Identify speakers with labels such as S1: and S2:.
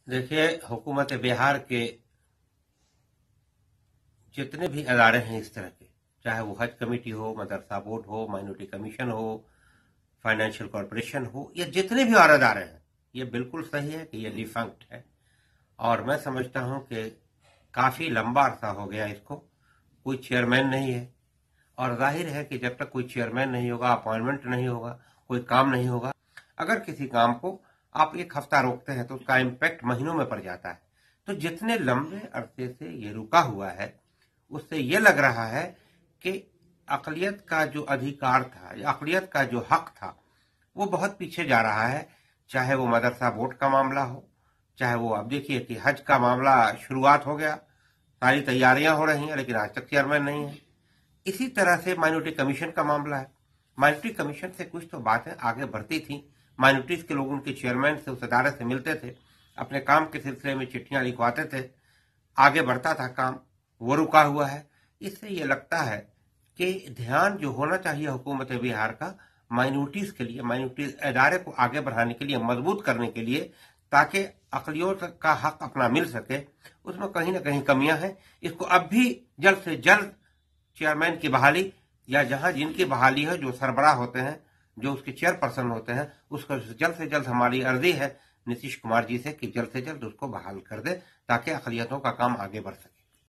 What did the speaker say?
S1: देखिए, हुकूमत बिहार के जितने भी अदारे हैं इस तरह के, चाहे वो हज कमेटी हो, मदरसा बोर्ड हो, माइनॉरिटी कमीशन हो, फाइनेंशियल कॉरपोरेशन हो, या जितने भी और अदारे हैं, ये बिल्कुल सही है कि ये डिफंक्ट है। और मैं समझता हूं कि काफी लंबा अरसा हो गया इसको, कोई चेयरमैन नहीं है। और जाहिर है कि जब तक कोई चेयरमैन नहीं होगा, अपॉइंटमेंट नहीं होगा, कोई काम नहीं होगा। अगर किसी काम को आप एक हफ्ता रोकते हैं तो उसका इम्पैक्ट महीनों में पड़ जाता है। तो जितने लंबे अरसे से ये रुका हुआ है, उससे ये लग रहा है कि अकलियत का जो अधिकार था या अकलियत का जो हक था, वो बहुत पीछे जा रहा है। चाहे वो मदरसा बोर्ड का मामला हो, चाहे वो आप देखिए कि हज का मामला शुरुआत हो गया, सारी तैयारियां हो रही हैं, लेकिन आज तक चेयरमैन नहीं है। इसी तरह से माइनॉरिटी कमीशन का मामला है। माइनॉरिटी कमीशन से कुछ तो बातें आगे बढ़ती थी, माइनॉरिटीज के लोग उनके चेयरमैन से, उस अदालत से मिलते थे, अपने काम के सिलसिले में चिट्ठियां लिखवाते थे, आगे बढ़ता था काम, वो रुका हुआ है। इससे ये लगता है कि ध्यान जो होना चाहिए हुकूमत बिहार का माइनॉरिटीज के लिए, माइनॉरिटीज अदारे को आगे बढ़ाने के लिए, मजबूत करने के लिए, ताकि अकलियत का हक अपना मिल सके, उसमें कहीं ना कहीं कमियां हैं। इसको अब भी जल्द से जल्द चेयरमैन की बहाली, या जहां जिनकी बहाली है, जो सरबराह होते हैं, जो उसके चेयरपर्सन होते हैं, उसको जल्द से जल्द हमारी अर्जी है नीतीश कुमार जी से कि जल्द से जल्द उसको बहाल कर दे, ताकि अकलियतों का काम आगे बढ़ सके।